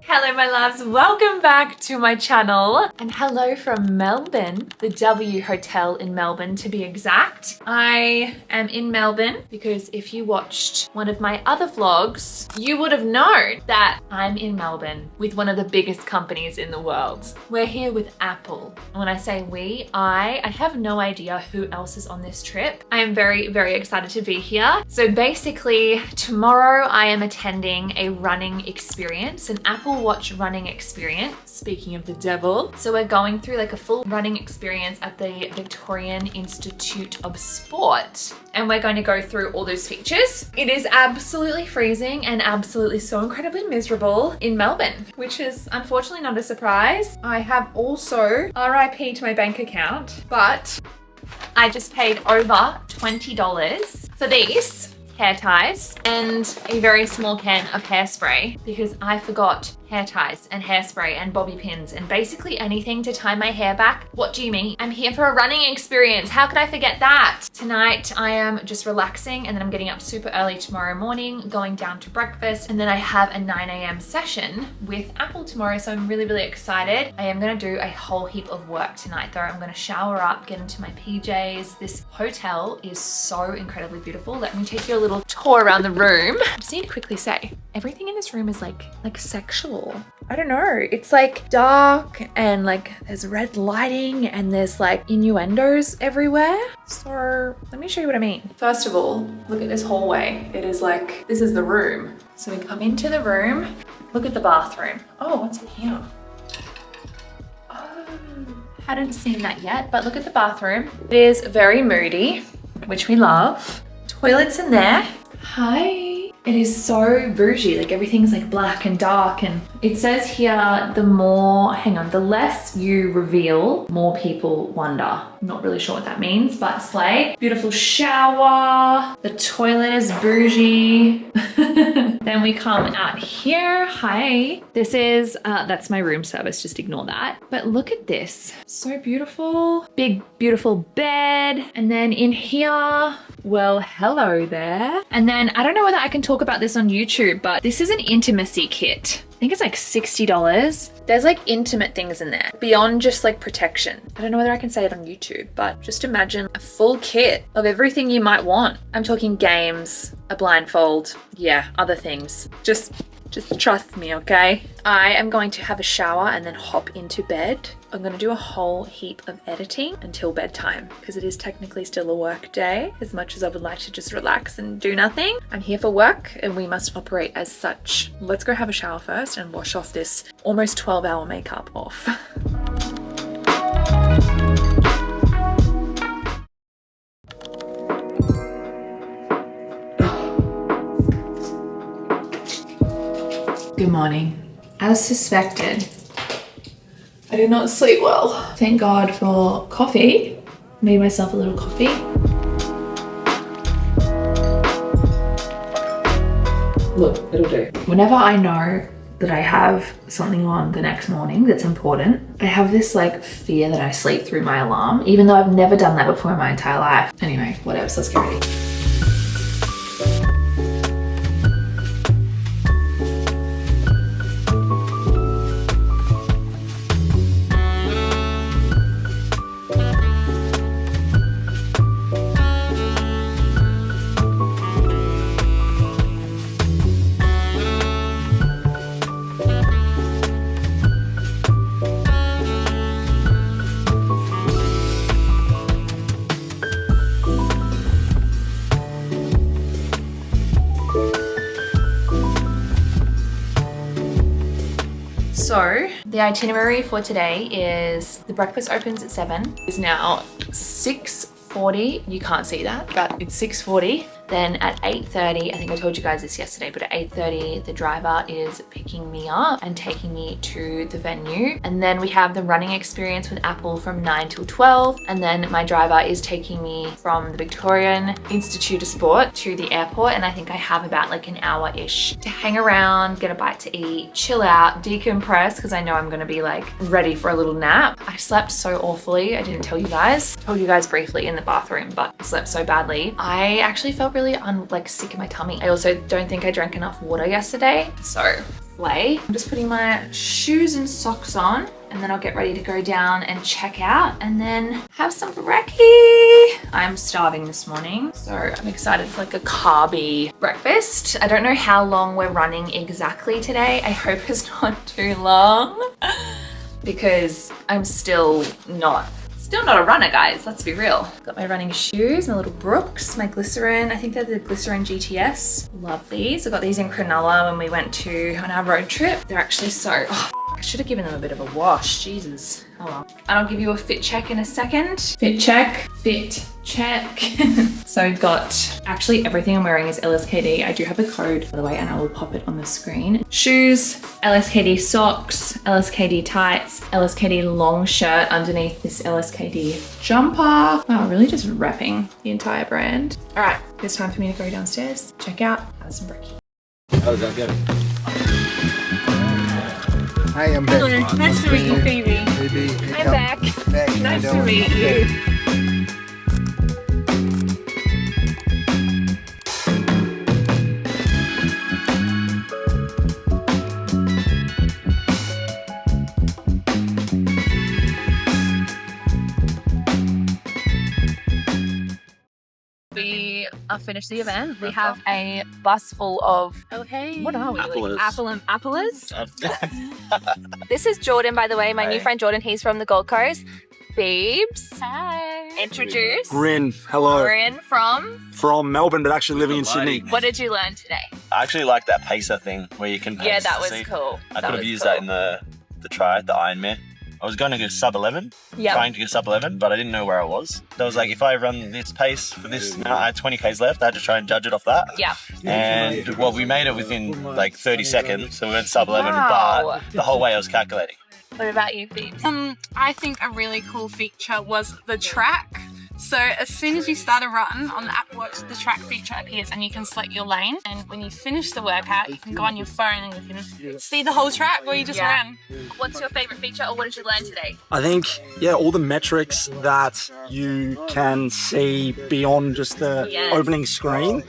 Hello my loves, welcome back to my channel and hello from Melbourne, the W Hotel in Melbourne to be exact. I am in Melbourne because if you watched one of my other vlogs, you would have known that I'm in Melbourne with one of the biggest companies in the world. We're here with Apple. And when I say we, I have no idea who else is on this trip. I am very, very excited to be here. So basically tomorrow I am attending a running experience, an Apple Watch running experience, speaking of the devil. So we're going through like a full running experience at the Victorian Institute of Sport. And we're going to go through all those features. It is absolutely freezing and absolutely so incredibly miserable in Melbourne, which is unfortunately not a surprise. I have also RIP to my bank account, but I just paid over $20 for these hair ties and a very small can of hairspray because I forgot hair ties and hairspray and bobby pins and basically anything to tie my hair back. What do you mean? I'm here for a running experience. How could I forget that? Tonight I am just relaxing and then I'm getting up super early tomorrow morning, going down to breakfast, and then I have a 9 a.m. session with Apple tomorrow, so I'm really, really excited. I am gonna do a whole heap of work tonight though. I'm gonna shower up, get into my PJs. This hotel is so incredibly beautiful. Let me take you a little tour around the room. I just need to quickly say, everything in this room is like sexual. I don't know. It's like dark and like there's red lighting and there's like innuendos everywhere. So let me show you what I mean. First of all, look at this hallway. It is like, this is the room. So we come into the room, look at the bathroom. Oh, what's in here? Oh, hadn't seen that yet, but look at the bathroom. It is very moody, which we love. Toilets in there. Hi. It is so bougie, like everything's like black and dark, and it says here the less you reveal, more people wonder. I'm not really sure what that means, but slay. Beautiful shower, the toilet is bougie. Then we come out here, hi. This is, that's my room service, just ignore that. But look at this, so beautiful. Big, beautiful bed. And then in here, well, hello there. And then I don't know whether I can talk about this on YouTube, but this is an intimacy kit. I think it's like $60. There's like intimate things in there beyond just like protection. I don't know whether I can say it on YouTube, but just imagine a full kit of everything you might want. I'm talking games, a blindfold, yeah, other things. Just trust me, okay? I am going to have a shower and then hop into bed. I'm gonna do a whole heap of editing until bedtime because it is technically still a work day. As much as I would like to just relax and do nothing, I'm here for work and we must operate as such. Let's go have a shower first and wash off this almost 12-hour makeup off. Good morning. As suspected, I did not sleep well. Thank God for coffee. Made myself a little coffee. Look, it'll do. Whenever I know that I have something on the next morning that's important, I have this like fear that I sleep through my alarm, even though I've never done that before in my entire life. Anyway, whatever, so let's get ready. So the itinerary for today is the breakfast opens at 7. It's now 6:40. You can't see that, but it's 6:40. Then at 8:30, I think I told you guys this yesterday, but at 8:30, the driver is picking me up and taking me to the venue. And then we have the running experience with Apple from 9 till 12. And then my driver is taking me from the Victorian Institute of Sport to the airport. And I think I have about like an hour-ish to hang around, get a bite to eat, chill out, decompress, because I know I'm gonna be like ready for a little nap. I slept so awfully. I didn't tell you guys. I told you guys briefly in the bathroom, but I slept so badly. I actually felt really like sick in my tummy. I also don't think I drank enough water yesterday. So slay. I'm just putting my shoes and socks on, and then I'll get ready to go down and check out and then have some brekkie. I'm starving this morning, so I'm excited for like a carby breakfast. I don't know how long we're running exactly today. I hope it's not too long because I'm still not a runner, guys. Let's be real. Got my running shoes, my little Brooks, my glycerin. I think they're the glycerin GTS. Love these. I got these in Cronulla when we went on our road trip. They're actually so, I should have given them a bit of a wash. Jesus. Oh well. And I'll give you a fit check in a second. Fit check. So I've got, actually everything I'm wearing is LSKD. I do have a code, by the way, and I will pop it on the screen. Shoes, LSKD socks, LSKD tights, LSKD long shirt underneath this LSKD jumper. Wow, really just repping the entire brand. All right, it's time for me to go downstairs, check out, have some brekkie. How's that going? Hi, I'm back. Hello, nice to meet you, Phoebe. I'm back. Nice to meet you. We are finished the event. We have a bus full of, what are we? Apples. This is Jordan, by the way, my new friend Jordan. He's from the Gold Coast. Phoebes. Hi. Introduce. Bryn, hello. Bryn From Melbourne, but actually living in Sydney. What did you learn today? I actually like that pacer thing where you can pace. Yeah, that was See, cool. I could have used that in the Ironman. I was going to go sub 11, trying to go sub 11, but I didn't know where I was. So I was like, if I run this pace for this amount, I had 20 Ks left, I had to try and judge it off that. Yeah. And well, we made it within like 30 seconds, so we went sub 11, Wow. but the whole way I was calculating. What about you, Phoebes? I think a really cool feature was the track. So as soon as you start a run on the Apple Watch, the track feature appears and you can select your lane. And when you finish the workout, you can go on your phone and you can see the whole track where you just ran. What's your favorite feature, or what did you learn today? I think, all the metrics that you can see beyond just the opening screen,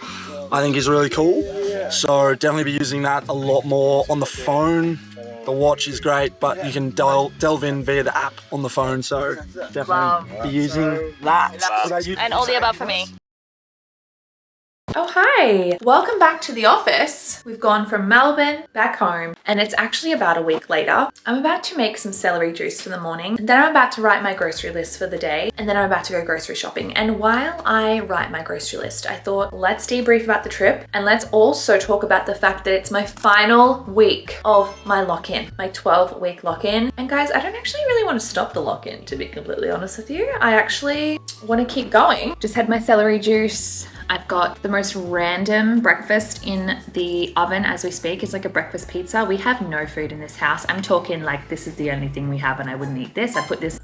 I think is really cool. So definitely be using that a lot more on the phone. The watch is great, but you can delve in via the app on the phone, so definitely be using that. And all the above for me. Oh, hi. Welcome back to the office. We've gone from Melbourne back home, and it's actually about a week later. I'm about to make some celery juice for the morning, and then I'm about to write my grocery list for the day, and then I'm about to go grocery shopping. And while I write my grocery list, I thought, let's debrief about the trip, and let's also talk about the fact that it's my final week of my lock-in, my 12-week lock-in. And guys, I don't actually really want to stop the lock-in, to be completely honest with you. I actually want to keep going. Just had my celery juice. I've got the most random breakfast in the oven as we speak. It's like a breakfast pizza. We have no food in this house. I'm talking like this is the only thing we have and I wouldn't eat this. I'd put this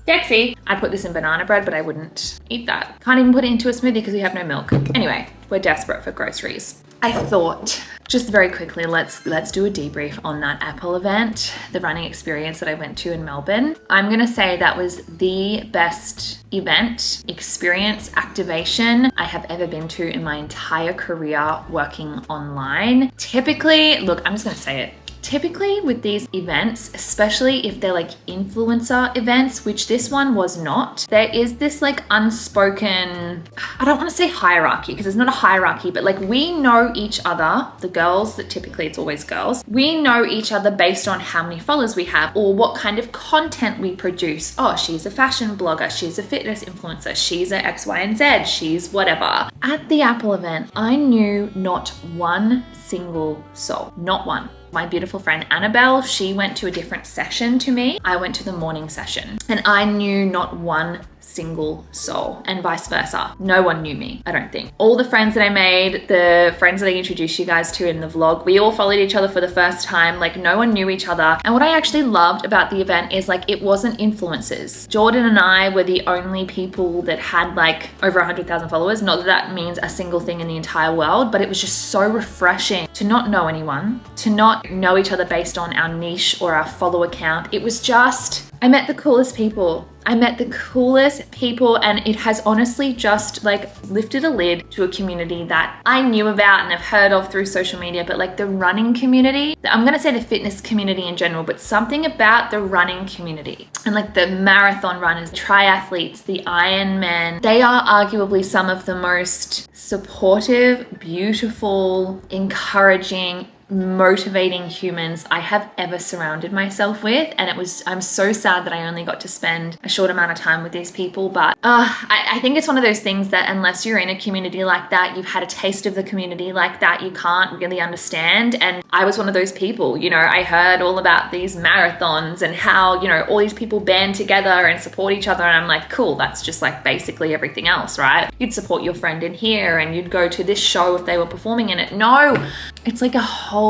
in banana bread, but I wouldn't eat that. Can't even put it into a smoothie because we have no milk. Anyway, we're desperate for groceries. I thought, just very quickly, let's do a debrief on that Apple event, the running experience that I went to in Melbourne. I'm gonna say that was the best event, experience, activation I have ever been to in my entire career working online. Typically, look, I'm just gonna say it. Typically with these events, especially if they're like influencer events, which this one was not, there is this like unspoken, I don't want to say hierarchy because it's not a hierarchy, but like we know each other, the girls, that typically it's always girls, we know each other based on how many followers we have or what kind of content we produce. Oh, she's a fashion blogger, she's a fitness influencer, she's a X, Y, and Z, she's whatever. At the Apple event, I knew not one single soul, not one. My beautiful friend Annabelle, she went to a different session to me. I went to the morning session and I knew not one single soul, and vice versa. No one knew me, I don't think. All the friends that I made, the friends that I introduced you guys to in the vlog, we all followed each other for the first time. Like no one knew each other. And what I actually loved about the event is like it wasn't influencers. Jordan and I were the only people that had like over 100,000 followers. Not that that means a single thing in the entire world, but it was just so refreshing to not know anyone, to not know each other based on our niche or our follower count. It was just, I met the coolest people. I met the coolest people, and it has honestly just like lifted a lid to a community that I knew about and have heard of through social media, but like the running community, I'm gonna say the fitness community in general, but something about the running community and like the marathon runners, triathletes, the Ironmen, they are arguably some of the most supportive, beautiful, encouraging, motivating humans I have ever surrounded myself with. And I'm so sad that I only got to spend a short amount of time with these people, but I think it's one of those things that unless you're in a community like that, you've had a taste of the community like that, you can't really understand. And I was one of those people, you know, I heard all about these marathons and how, you know, all these people band together and support each other, and I'm like, cool, that's just like basically everything else, right? You'd support your friend in here and you'd go to this show if they were performing in it. No, it's like a whole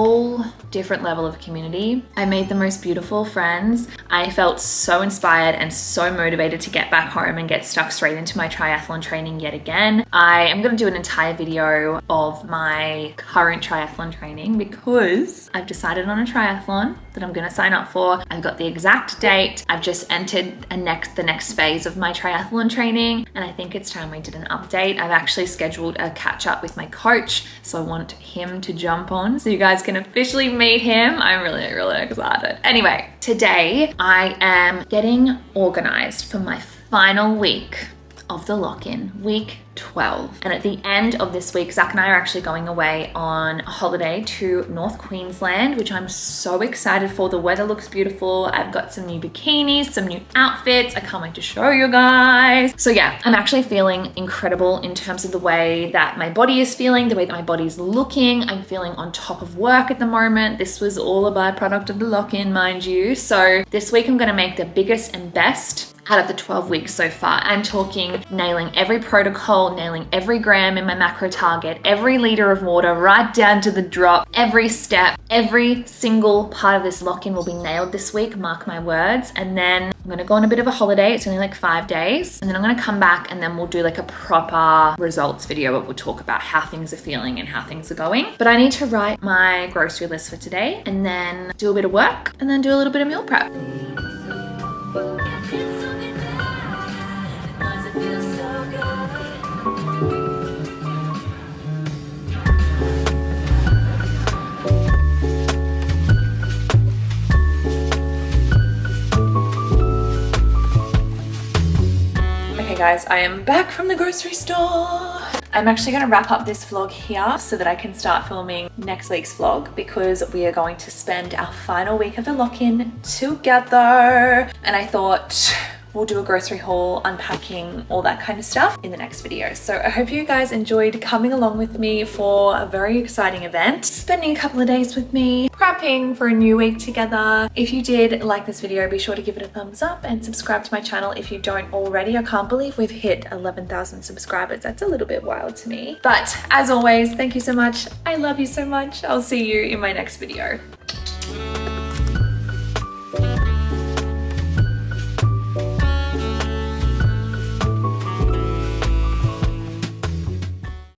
different level of community. I made the most beautiful friends. I felt so inspired and so motivated to get back home and get stuck straight into my triathlon training yet again. I am going to do an entire video of my current triathlon training because I've decided on a triathlon that I'm going to sign up for. I've got the exact date. I've just entered the next phase of my triathlon training, and I think it's time we did an update. I've actually scheduled a catch up with my coach, so I want him to jump on so you guys can officially meet him. I'm really, really excited. Anyway, today I am getting organized for my final week of the lock-in, week 12. And at the end of this week, Zach and I are actually going away on a holiday to North Queensland, which I'm so excited for. The weather looks beautiful. I've got some new bikinis, some new outfits. I can't wait to show you guys. So yeah, I'm actually feeling incredible in terms of the way that my body is feeling, the way that my body's looking. I'm feeling on top of work at the moment. This was all a byproduct of the lock-in, mind you. So this week I'm gonna make the biggest and best out of the 12 weeks so far. I'm talking nailing every protocol, nailing every gram in my macro target, every liter of water, right down to the drop, every step, every single part of this lock-in will be nailed this week, mark my words. And then I'm gonna go on a bit of a holiday. It's only like 5 days. And then I'm gonna come back and then we'll do like a proper results video where we'll talk about how things are feeling and how things are going. But I need to write my grocery list for today and then do a bit of work and then do a little bit of meal prep. Guys, I am back from the grocery store. I'm actually going to wrap up this vlog here so that I can start filming next week's vlog because we are going to spend our final week of the lock-in together. And I thought we'll do a grocery haul, unpacking, all that kind of stuff in the next video. So I hope you guys enjoyed coming along with me for a very exciting event, spending a couple of days with me, prepping for a new week together. If you did like this video, be sure to give it a thumbs up and subscribe to my channel if you don't already. I can't believe we've hit 11,000 subscribers. That's a little bit wild to me. But as always, thank you so much. I love you so much. I'll see you in my next video.